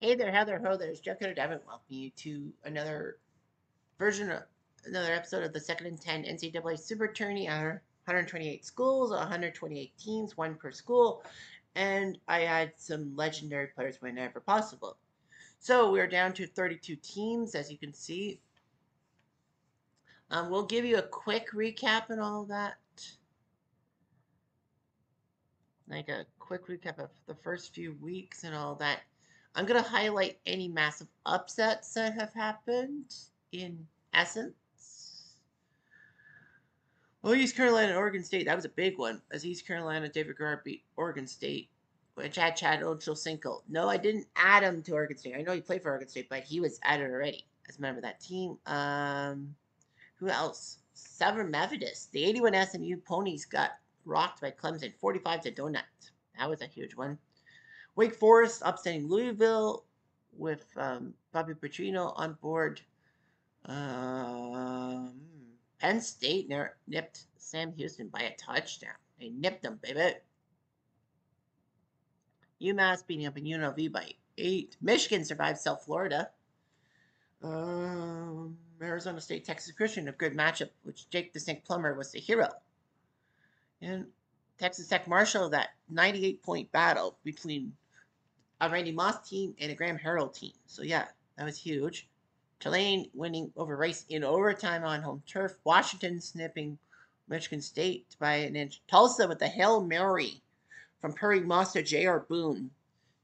Hey there, Heather. Ho, there's Jeff Cutter Devin. Welcome you to another episode of the Second and 10 NCAA Super Tourney. 128 schools, 128 teams, one per school, and I add some legendary players whenever possible. So we're down to 32 teams, as you can see. We'll give you a quick recap and all of that, like a quick recap of the first few weeks and all that. I'm going to highlight any massive upsets that have happened in essence. Well, East Carolina, Oregon State, that was a big one. As East Carolina, David Garrett beat Oregon State, which had Chad Ochocinco. No, I didn't add him to Oregon State. I know he played for Oregon State, but he was added already as a member of that team. Who else? Severn Methodist. The 81 SMU Ponies got rocked by Clemson, 45 to donut. That was a huge one. Wake Forest upsetting Louisville with Bobby Petrino on board. Penn State nipped Sam Houston by a touchdown. They nipped them, baby. UMass beating up in UNLV by 8. Michigan survived South Florida. Arizona State, Texas Christian, a good matchup, which Jake the Snake Plumber was the hero. And Texas Tech Marshall, that 98-point battle between a Randy Moss team and a Graham Harrell team. So, yeah, that was huge. Tulane winning over Rice in overtime on home turf. Washington snipping Michigan State by an inch. Tulsa with the Hail Mary from Perry Moss to J.R. Boone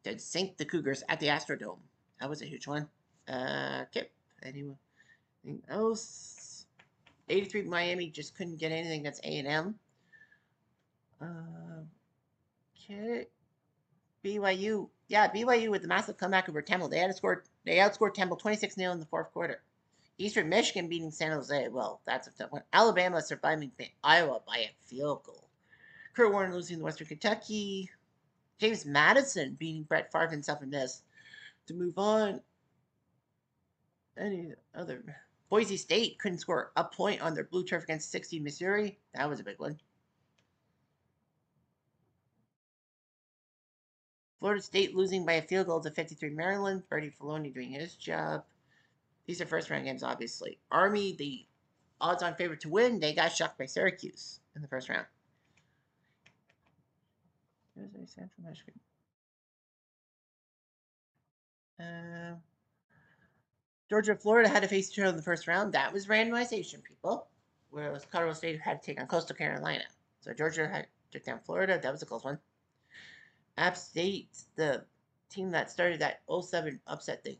to sink the Cougars at the Astrodome. That was a huge one. Okay. Anything else? 83 Miami just couldn't get anything that's A&M. Okay. BYU. Yeah, BYU with the massive comeback over Temple. They outscored Temple 26-0 in the fourth quarter. Eastern Michigan beating San Jose. Well, that's a tough one. Alabama surviving Iowa by a field goal. Kurt Warner losing to Western Kentucky. James Madison beating Brett Favre himself in this. To move on, any other? Boise State couldn't score a point on their blue turf against 60 Missouri. That was a big one. Florida State losing by a field goal to 53 Maryland. Bertie Faloney doing his job. These are first round games, obviously. Army, the odds on favorite to win, they got shocked by Syracuse in the first round. Here's a Central Michigan. Georgia, Florida had to face each other in the first round. That was randomization, people. Whereas Colorado State had to take on Coastal Carolina. So Georgia took down Florida. That was a close one. App State, the team that started that 07 upset thing,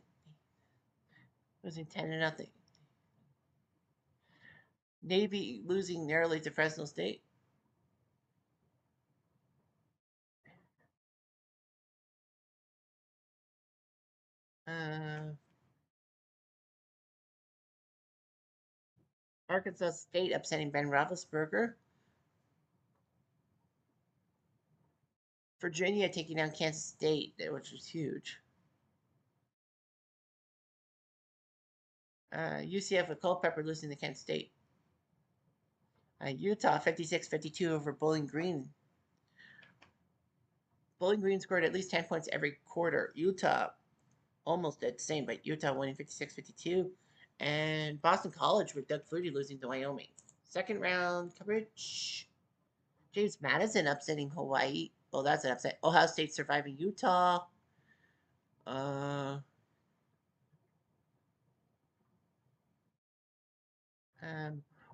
losing 10-0. Navy losing narrowly to Fresno State. Arkansas State upsetting Ben Roethlisberger. Virginia taking down Kansas State, which was huge. UCF with Culpeper losing to Kent State. Utah 56-52 over Bowling Green. Bowling Green scored at least 10 points every quarter. Utah almost did the same, but Utah winning 56-52. And Boston College with Doug Flutie losing to Wyoming. Second round coverage. James Madison upsetting Hawaii. Oh, that's an upset. Ohio State surviving Utah.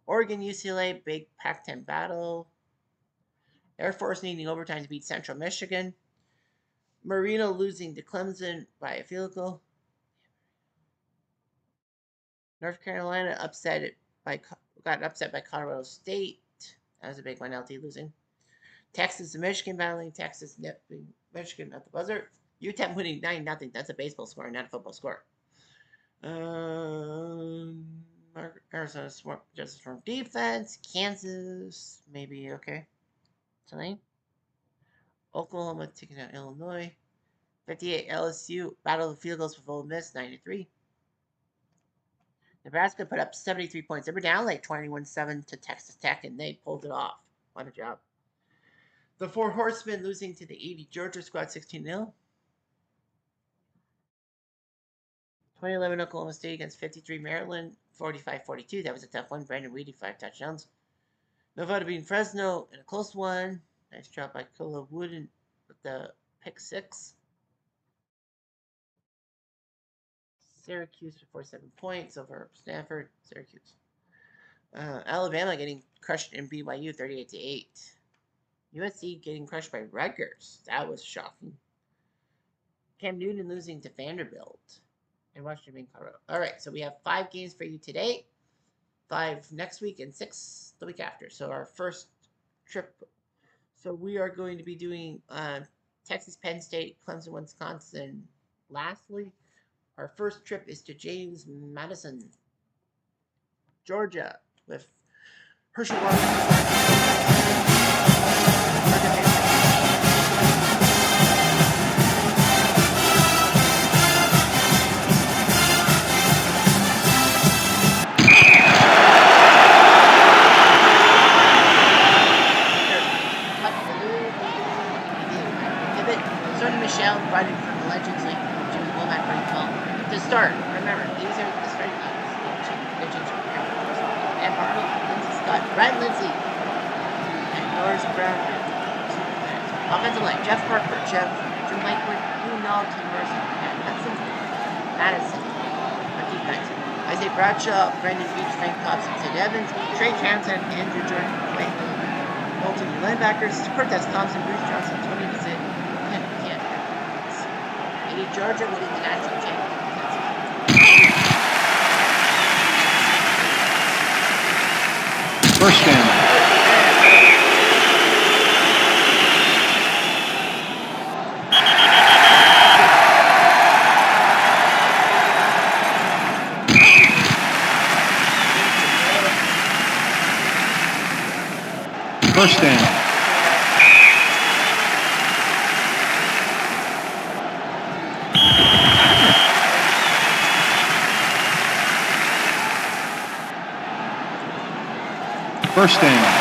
Oregon UCLA big Pac-10 battle. Air Force needing overtime to beat Central Michigan. Marino losing to Clemson by a field goal. North Carolina got upset by Colorado State. That was a big one. LT losing. Texas and Michigan battling. Texas nipping Michigan at the buzzer. UTEP winning 9-0. That's a baseball score, not a football score. Arizona Justice Storm defense. Kansas maybe okay. Tonight. Oklahoma taking out Illinois. 58 LSU battle of the field goals with Ole Miss 93. Nebraska put up 73 points. They were down like 21-7 to Texas Tech, and they pulled it off. What a job. The Four Horsemen losing to the 80 Georgia squad 16-0. 2011 Oklahoma State against 53 Maryland, 45-42. That was a tough one. Brandon Weedy, 5 touchdowns. Nevada beating Fresno in a close one. Nice job by Kola Wooden with the pick 6. Syracuse for 47 points over Stanford. Syracuse. Alabama getting crushed in BYU 38-8. USC getting crushed by Rutgers. That was shocking. Cam Newton losing to Vanderbilt. And Washington being Colorado. All right, so we have 5 games for you today, 5 next week, and 6 the week after. So our first trip. So we are going to be doing Texas, Penn State, Clemson, Wisconsin. Lastly, our first trip is to James Madison, Georgia, with Herschel Walker. Michelle invited from the Legends League Jimmy Womack pretty well. To start, remember, these are the starting lines. And Arnold, Lindsey Scott, Brad Lindsey, and Norris Brown. Offensive line, Jeff Parker, Jim Lakewood, Lou Nall, Tim Morrison, and Hudson Madison. Our defense, Isaiah Bradshaw, Brandon Beach, Frank Thompson, Sid Evans, Trey Townsend, Andrew Jordan, Wayne Bolton, linebackers, Cortez Thompson, Bruce Johnson, Tony DeZitt, Georgia winning the national championship. First down. First down. First down.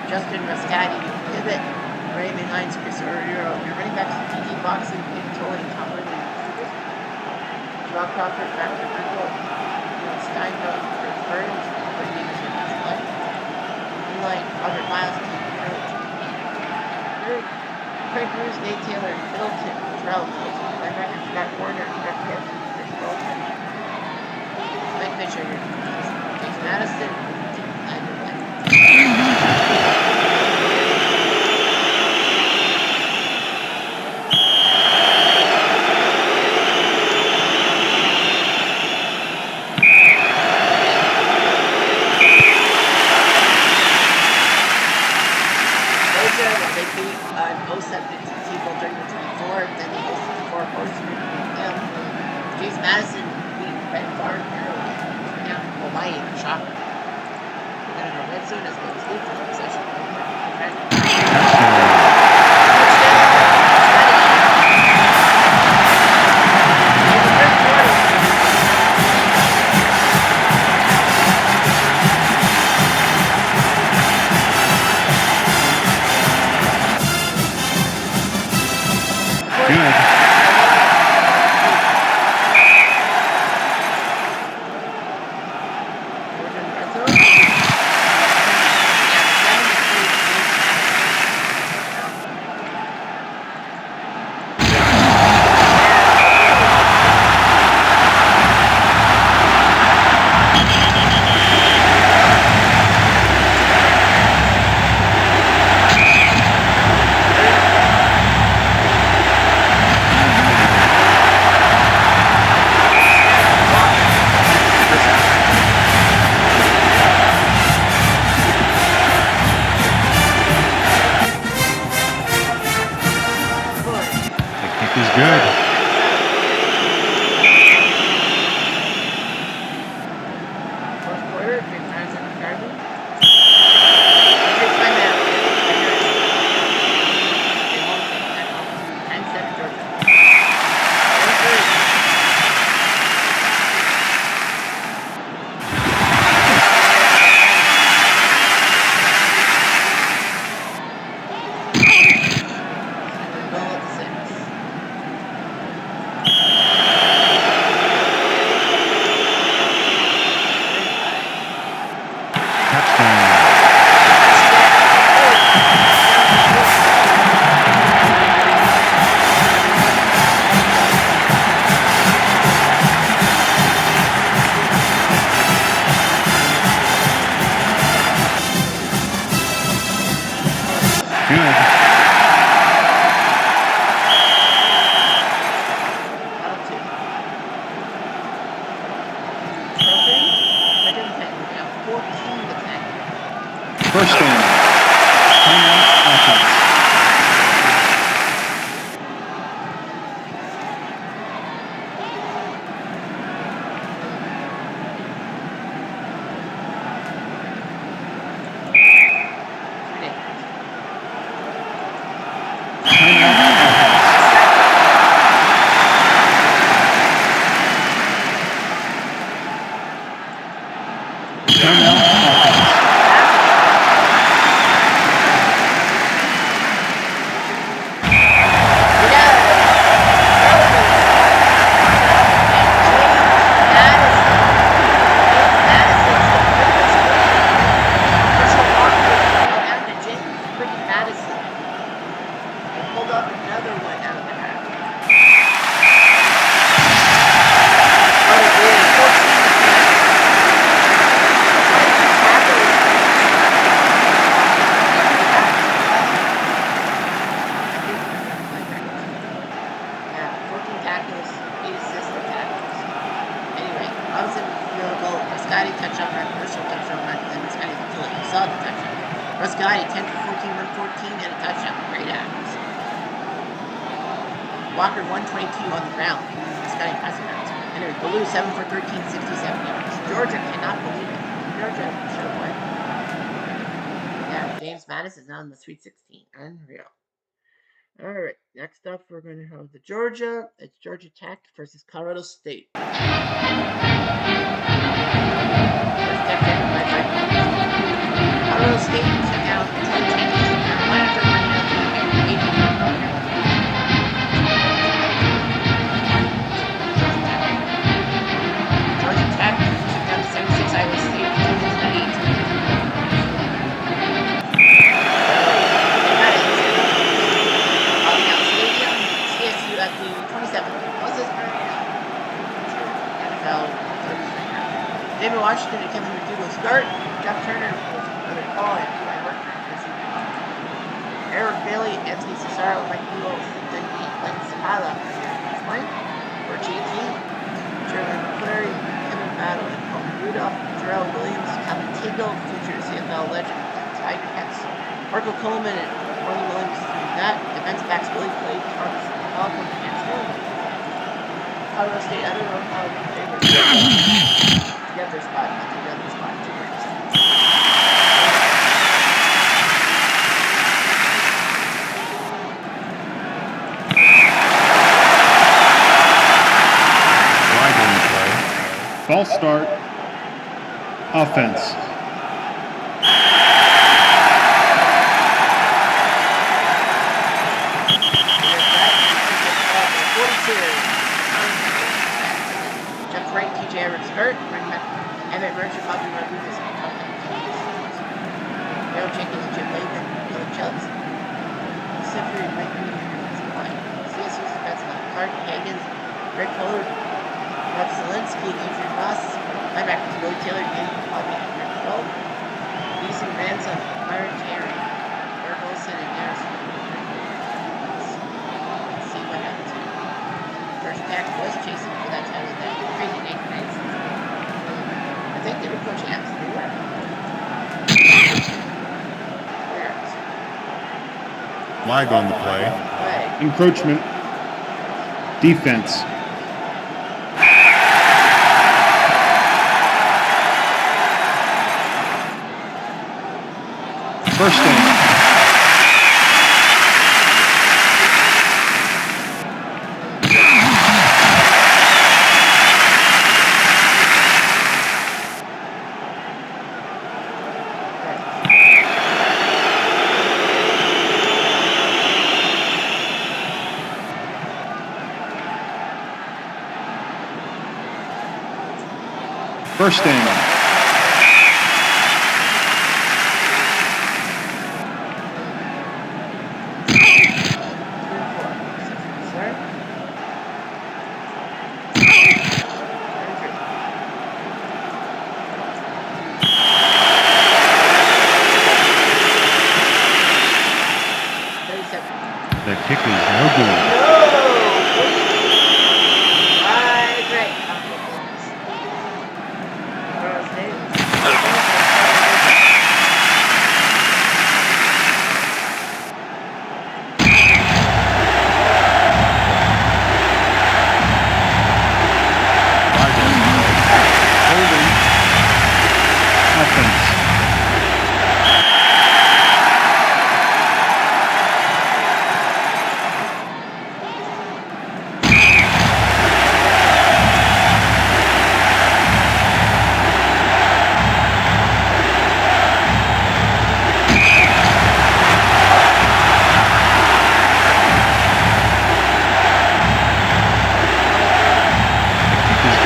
Justin Rascati, Pivot, Raymond Hines, Chris Oriero, your running backs, TT Boxing, Peyton Tolley, Tom Whitley, Rob Crawford, Matthew Rickle, Steinfeld, Chris Burns, Corey Davis, and Chris Light. Line, Robert Miles, Keith Courage. Craig Bruce, Nate Taylor, Middleton, Terrell, linebacker, Scott Warner, Brett Pitt, Chris Bolton. Mike Fisher, James Madison, Madison beat Red Barn Arrow down in Hawaii in a shocker. We're going to go red zone as well as lead for possession. First down. Timeout offense. Walker 122 on the ground. Scotty passing rounds. Anyway, Baloo 7 for 13, 67 yards. Georgia cannot believe it. Georgia should have won. Yeah, James Madison is now in the Sweet 16. Unreal. All right, next up we're going to have the Georgia. It's Georgia Tech versus Colorado State. Colorado State took out Carolina for Georgia Tech took down 76 Iowa State to win the 8. CSU at the 27th. NFL David Washington and Kevin McDougal start. Jeff Turner was another call, and Eli Workner. Eric Bailey, Anthony Cesaro, Mike Newell, then Glenn Zapata for GT. Jeremy Clary, Kevin Battle, and Paul Rudolph, Jarrell Williams, Calvin Tingle, future CFL legend, Tiger Cats, Marco Coleman, and Marlon Williams through that. Defense backs Billy Clay, Thomas Malcolm, and Sterling. Colorado State, I don't know how they were get their spot, but they got their spot. 2 points. False start. Offense. Jeff Wright, TJ Everett Skirt, running back Emmett Merchant, Bobby Rodriguez, and Daryl Jenkins, Jim Latham, Billy Chubbs, Sifri, Mike Green, and White. CSU's defensive line, Clark Higgins, Rick Fuller, Rev Zelinsky, Adrian Ross, linebackers Billy Taylor, Danny Bobby, and Rick Kroll, Neeson Ransom, Myron Terry, Eric Olson, and Harrison. Let's see what happens here. Georgia Tech was chasing for that title that crazy Nathan Knights. I think they were coaching apps. They were. Flag on the play. Encroachment. Defense. First down. First down. The kick is no good.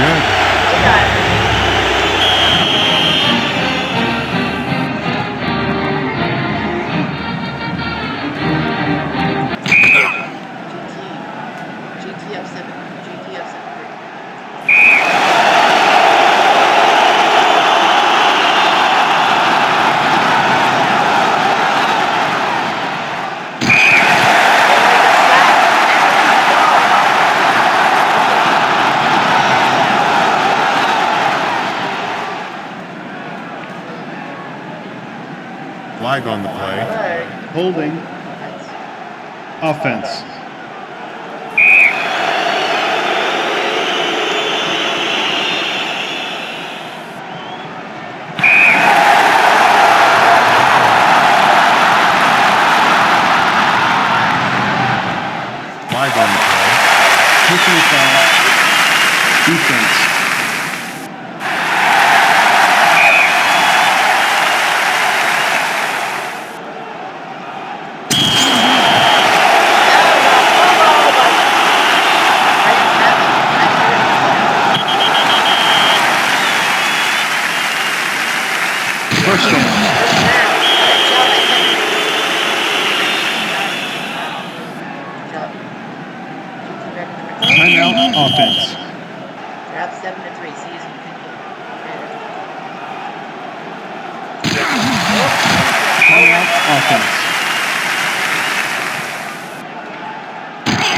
good. GT up 7. GT up 7-3. Flag on the play. Holding. Offense. Flag on the play. Personal foul. Defense. First down. Timeout offense. They're up 7-3. Season Timeout offense.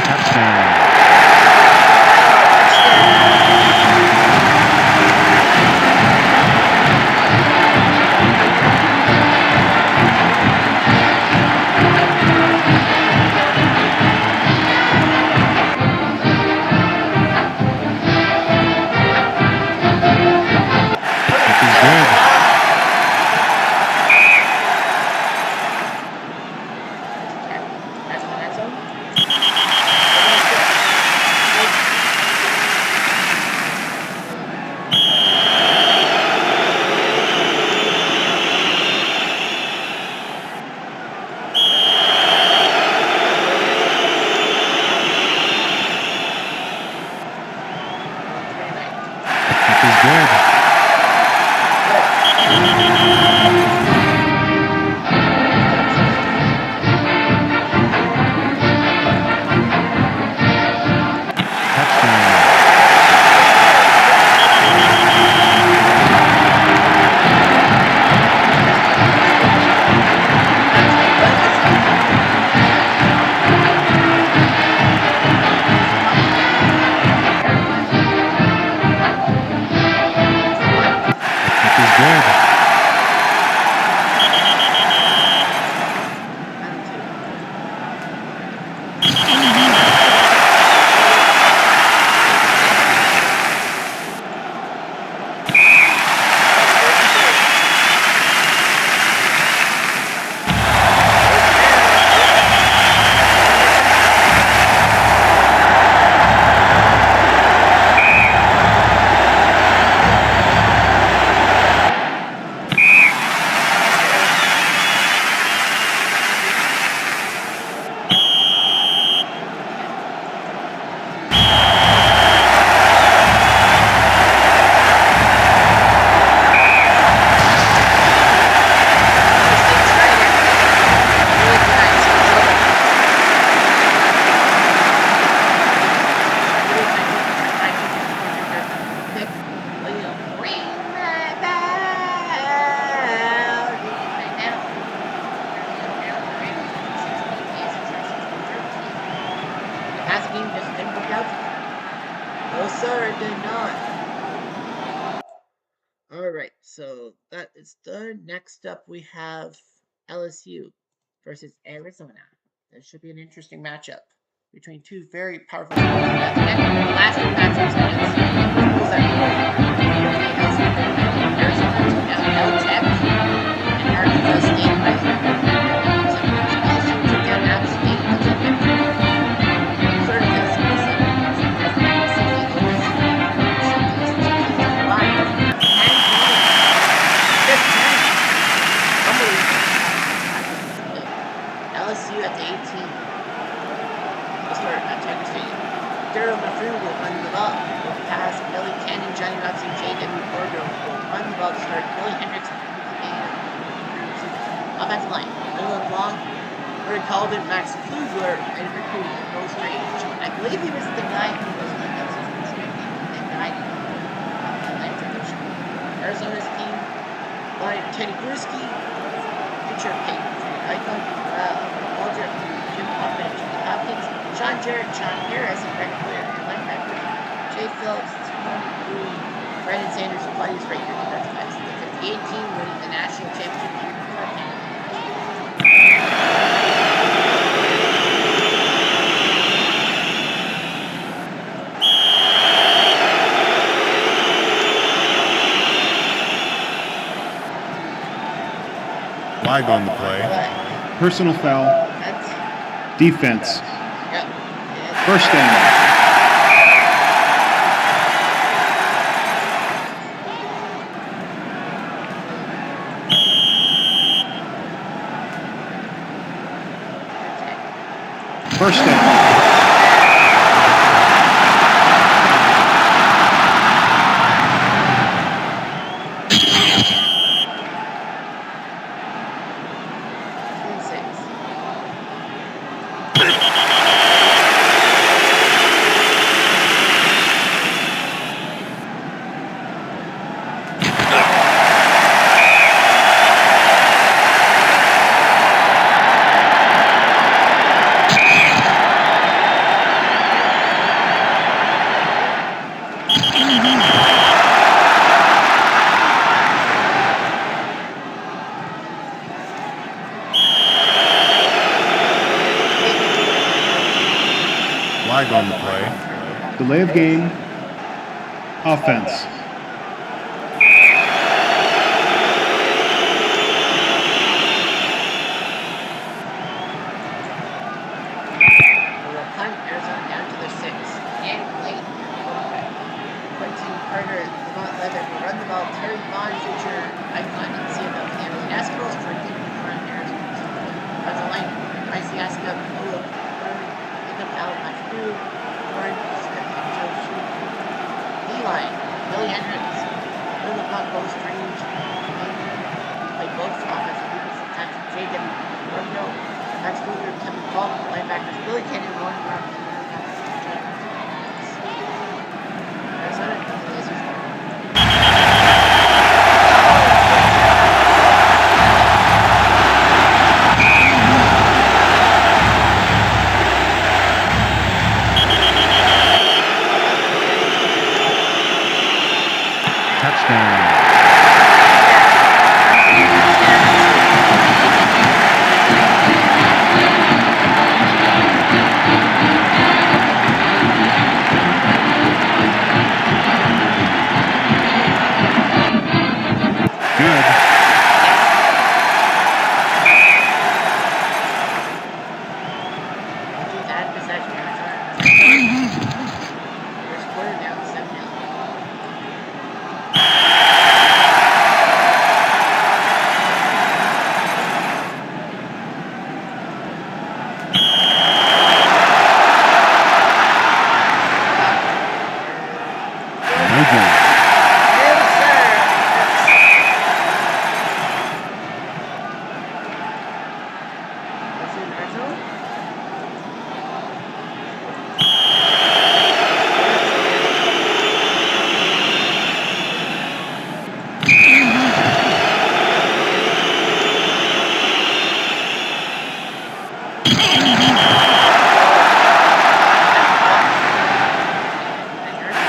Touchdown. So that is done. Next up, we have LSU versus Arizona. This should be an interesting matchup between two very powerful schools. Last year matchups against schools that Arizona took down Tech and Arkansas State by 3. LSU took down App State by 10. Third against LSU at the 18. We'll start at Tiger Stadium. Daryl Maffrey will run the Johnny Robinson, J.W. Borgo will run the ball to start. Billy Hendricks offensive line. Middle and long. Where called it Max Kugler and recruiting at close range. I believe he was the guy who was on that season's ranking that died in Atlanta this year. Arizona's team line Teddy Bruschi, future Patriot icon, Walter, Jim Hoffman, Jimmy Hopkins, Sean Jarrett, Sean Harris, and Greg Blair, your linebackers, Jay Phillips, Tony Bowie, Brandon Sanders, and Claudius Rager, defensive backs. The 58 team winning the national championship the year before Canada. Flag on the play. Personal foul. Defense. Yep. First down. First down. Flag on the play. Delay of game. Offense. Arizona down to their 6. And late quarterback. Quentin Carter, Lamont Levitt will run the ball. Terry Vaughn, future icon in CFL Canada Nationals for Deep Front Arizona. As a line, Bryce Yaska, Polo, Jacob Alamachu, Warren Smith, and Joe Shue. D-line, Billy Hendricks, Bill the Puck, Post Range, play both offensive defensive tackles. J.W. Borgo, Max Kugler, Kevin Falk, linebackers, Billy Kenyon, Warren Brown, Arizona, the Blazers. Touchdown. Good. I'll do that possession. First quarter down 7-0.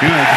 Good.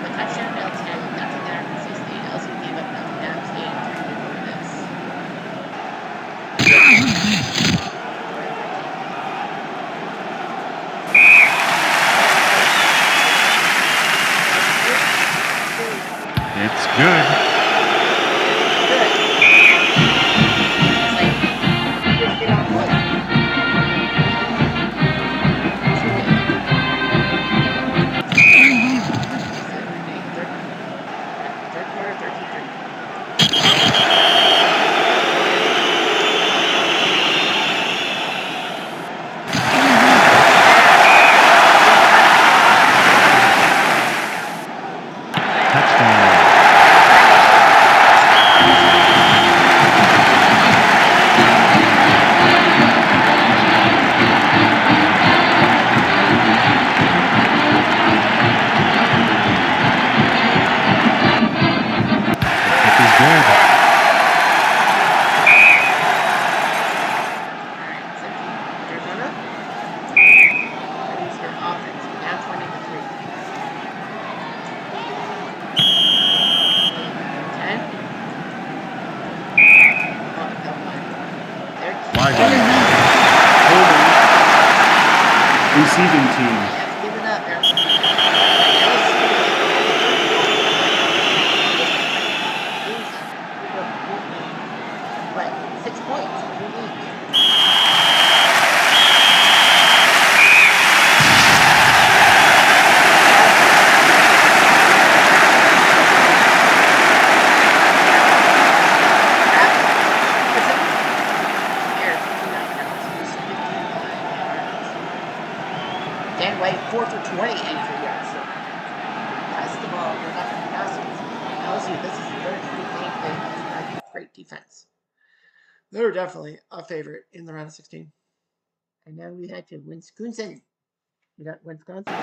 a touchdown to LT, nothing to Arkansas State. LSU gave up nothing to App State and turned it over this. It's good. Good. It's like, just get on one. Third quarter, 13-3. Receiving team. Give it up there. What? 6 points. 2 weeks. Dan White 4 for 20, 83 yards. So pass the ball. They're not going to pass it. LSU, this is the third straight game they have great defense. They're definitely a favorite in the round of 16. And now we head to Wisconsin. We got Wisconsin.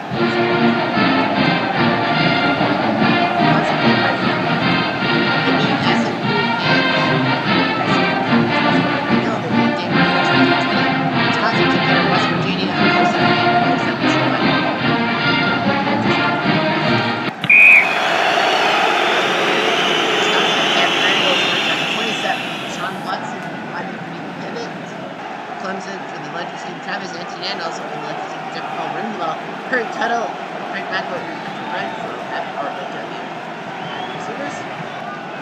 Clemson for the legislative Travis Etienne, also for the legislative Jeff Paul Rindlaw, Curry Tuttle, Frank McElroy, Ryan for FRW. Receivers,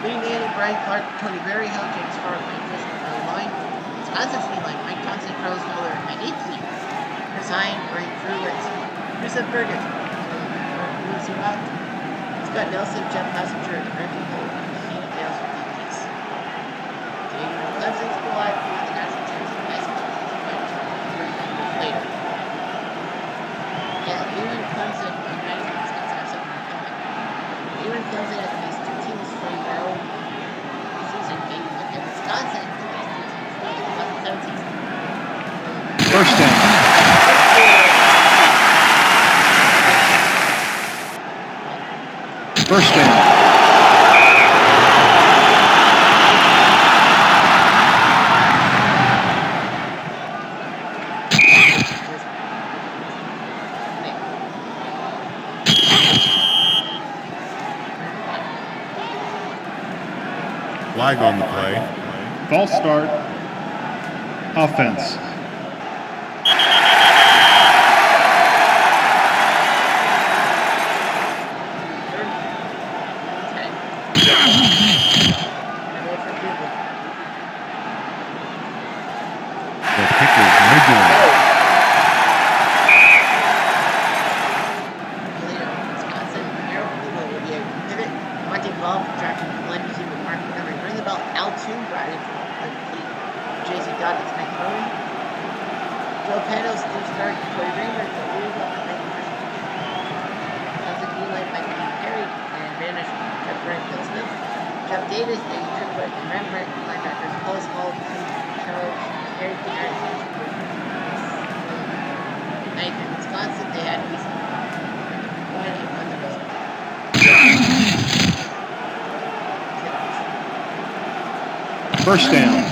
Lee Manning, Brian Clark, Tony Berry, Hill, James Farr, Mike Fisher, Early Line. Wisconsin's lead line, Mike Thompson, Carlos Miller, Maniki, Chris Hine, Brian Fruitz, Yusuf Burgess, Scott Nelson, Jeff Passenger, Randy Holt, Keenan Dales with DPs. Clemson's collide for the national championship later. Yeah, even Clemson and Wisconsin have something in common. Even Clemson has these two teams from their own season game, and Wisconsin has these two teams from the 2017 season. First down. First down. Flag on the play. False start. Offense. The Pickers Midland. Wisconsin, Harold Cleveland will be a pivot. Monty Ball, tracking the blend receiver Mark Montgomery. Ring the bell, L2, brought in for complete. JC Dodd's Mike Rowan. Joe Panos, Steve Stark, Corey Raymer, Joe Louisville, and Mike Christian. Clemson D-line by Steve Perry, and Vanish, Jeff Grant, Bill Smith. Jeff Davis, Danny Trickwood, and Rembrandt, linebackers, Close Hall, Charles, Harry Garrett, and ninth in Wisconsin, they had East. First down.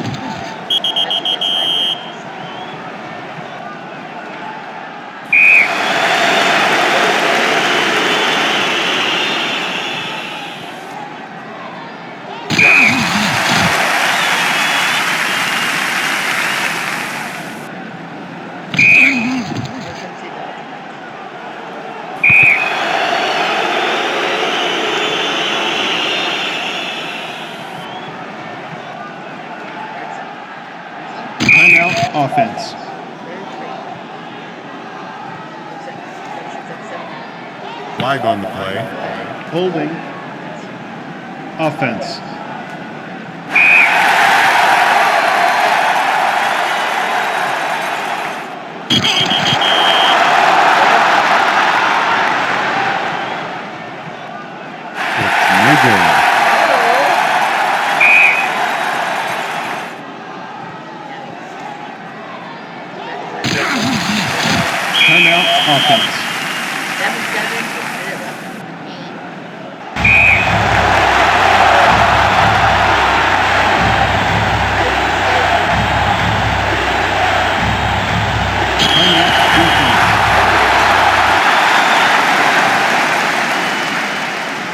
offense. Third three. Looks like Fishers at 7 now. Flag on the play. Holding, offense. It's no good. Timeout, offense. 7-7 with 3 left in the game. Timeout, defense.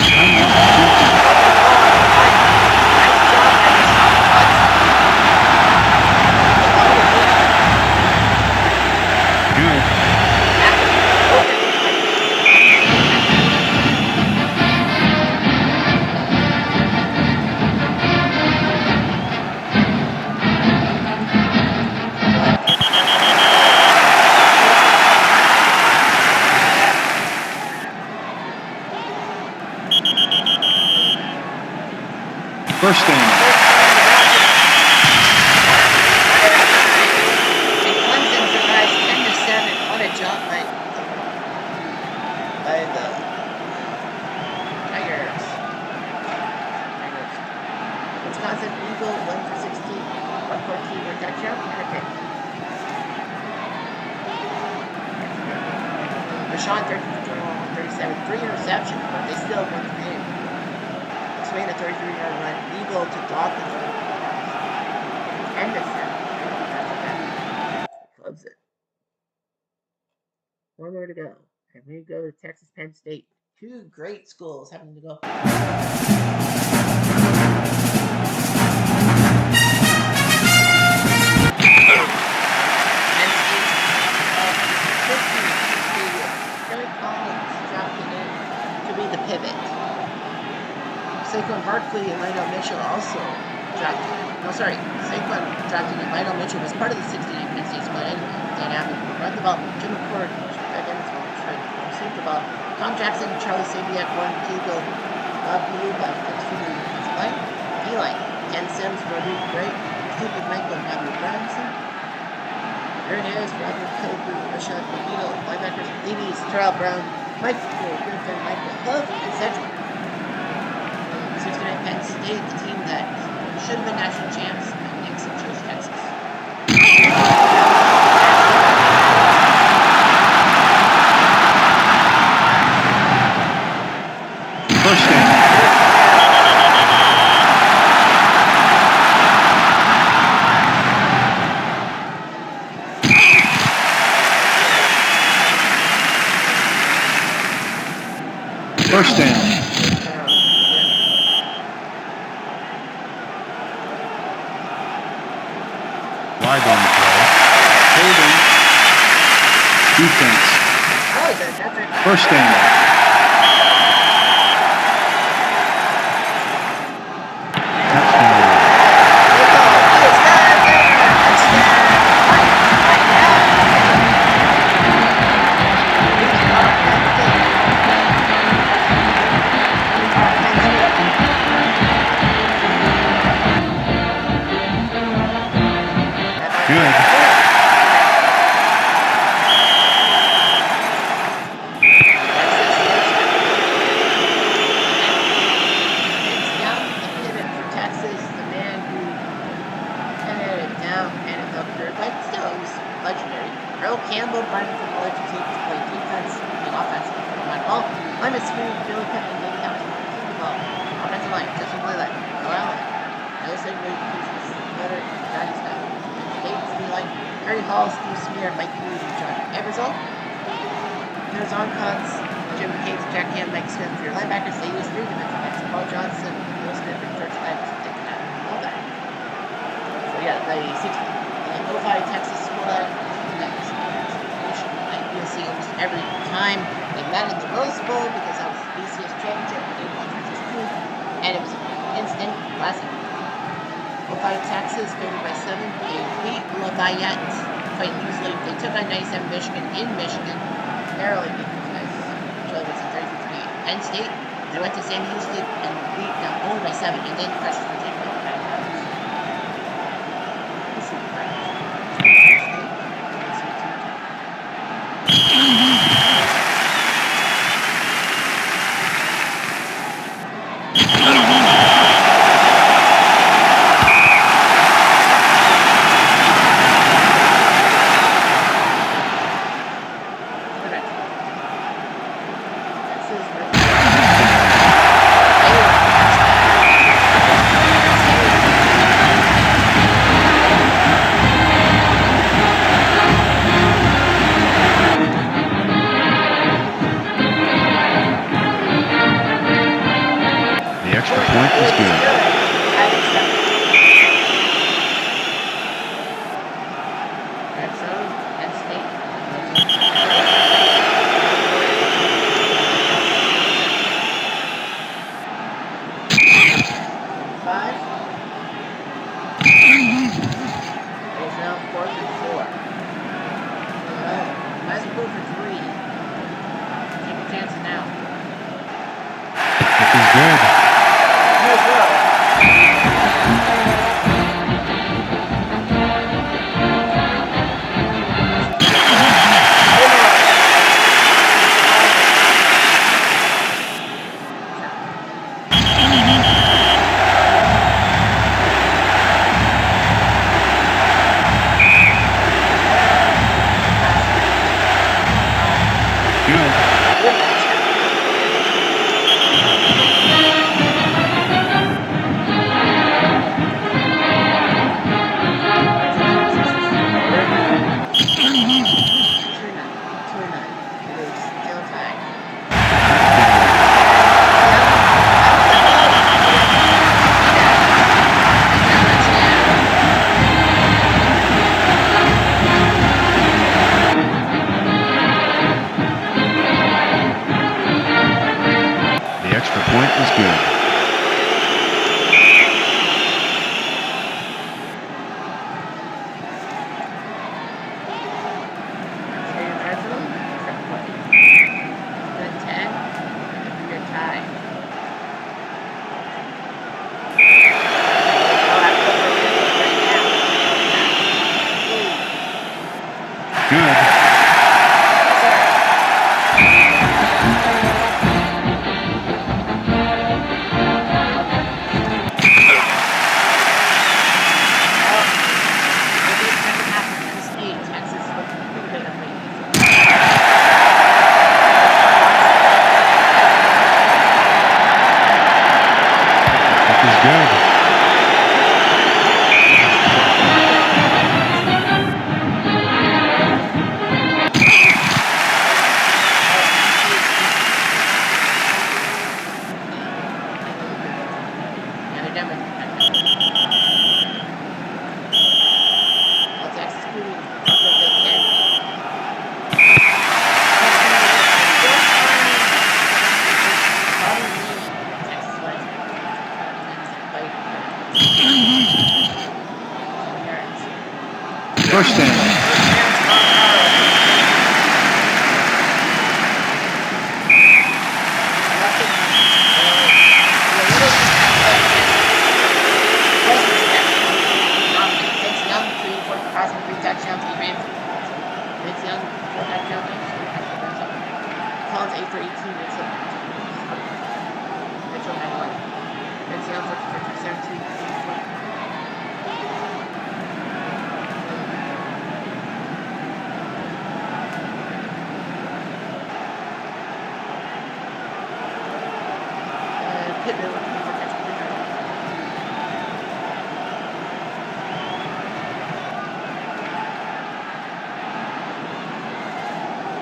Timeout, defense. Good. First down. And Clemson surprised 10-7. What a job by the Tigers. Wisconsin Eagle 1 for 16, 114 for touchdown and a pick. Rashawn 30 for 21, 37, 3 interceptions, but they still won the game. Swaying a 33-yard run, Eagle to Dawkins. 10-7. Loves it. One more to go. And we go to Texas Penn State. 2 great schools having to go. Penn State 15 Stadium. Kelly Collins drafted in to be the pivot. Saquon Barkley and Lionel Mitchell also drafted in. No, sorry. Saquon drafted in. Lionel Mitchell was part of the 69 Penn State squad anyway. Dynamic. Run the ball. Jim McCord. Received the ball. Tom Jackson, Charlie Sabiak, Warren Kegel, Bob Beluga, defensive line. D-line. Ken Sims, Roderick Gray, Stephen Michael, and Matthew Branson. Aaron Harris, Robert Kobu, Rashad Benito, linebackers, DBs, Terrell Brown, Michael Griffin, Michael Huff, and Cedric. 69 Penn State, the team that should have been national champs, and Nixon chose Texas. First down. First down. Flag on the play. Holding, defense. First down. Good. Earl Campbell, Brian from the Legends team to play defense and offense. On ball, Lyman Smooth, Billy Pepin, David Thomas, keep the ball. Offensive line, Justin Blaylock, Allen, no segway, pieces, better, Johnny Scott. David Speed line, Harry Hall, Steve Smear, Mike Moody, John Eversole. There's on cuts, Jim Cates, Jack Ham, Mike Smith for your linebackers. They use 3 defensive backs, Paul Johnson, Will Smith, and George Adams. They can have know that. So yeah, the 05 Texas squad. You'll see almost every time they met in the Rose Bowl because that was the BCS championship. They won Texas too, and it was an instant classic. 05 Texas favored by 7. They beat Lafayette quite easily. They took on 97 Michigan in Michigan. Barely beat those guys. Charlie was 33-28. Penn State, they went to Sam Houston and beat them only by 7, and then crushed Virginia by 5 points. Let's see the crowds. Penn State, The extra point is good. Red zone, Penn State. Five. It's now 4th and 4. Might as well go for 3. Take a chance now. This is good. You as well. The extra point is good. First down.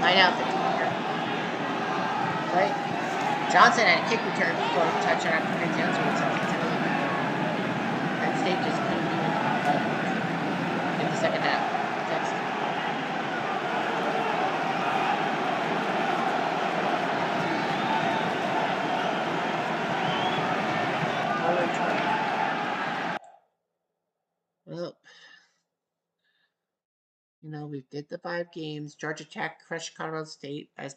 Line out 15 here. Right? Johnson had a kick return for a touchdown after Prince Johnson with something to lead. Penn State just couldn't do it in the second half. Text. Well, we did the 5 games. Georgia Tech crushed Colorado State as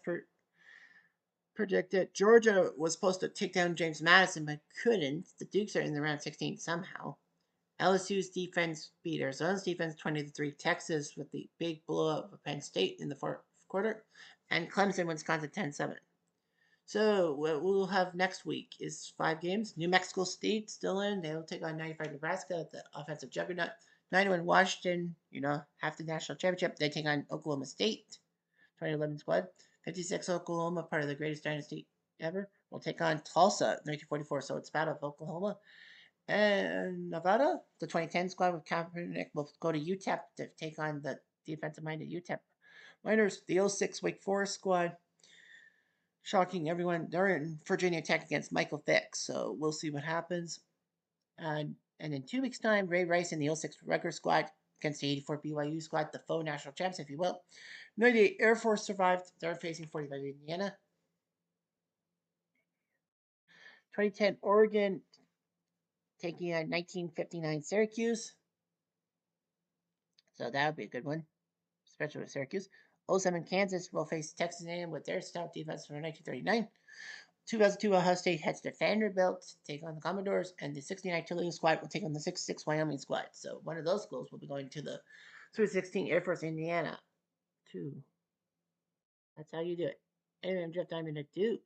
predicted. Georgia was supposed to take down James Madison, but couldn't. The Dukes are in the round 16 somehow. LSU's defense beat Arizona's defense 20-3. Texas with the big blowout of Penn State in the fourth quarter, and Clemson, Wisconsin 10-7. So what we'll have next week is 5 games. New Mexico State still in. They'll take on 95 Nebraska, the offensive juggernaut. 91 Washington, half the national championship. They take on Oklahoma State, 2011 squad. 56 Oklahoma, part of the greatest dynasty ever, will take on Tulsa, 1944. So it's Battle of Oklahoma. And Nevada, the 2010 squad with Kaepernick, will go to UTEP to take on the defensive-minded UTEP Miners. The 06 Wake Forest squad, shocking everyone. They're in Virginia Tech against Michael Vick, so we'll see what happens. And in 2 weeks' time, Ray Rice and the 06 Rutgers squad against the 84 BYU squad, the faux national champs, if you will. 98 Air Force survived. They're facing 45 Indiana. 2010 Oregon taking on 1959 Syracuse. So that would be a good one, especially with Syracuse. 07 Kansas will face Texas A&M with their stout defense from 1939. 2002 Ohio State heads to Vanderbilt to take on the Commodores, and the 69 Toledo squad will take on the 66 Wyoming squad. So one of those schools will be going to the Sweet 16 Air Force Indiana, too. That's how you do it. Anyway, I'm Jeff Diamond at Duke.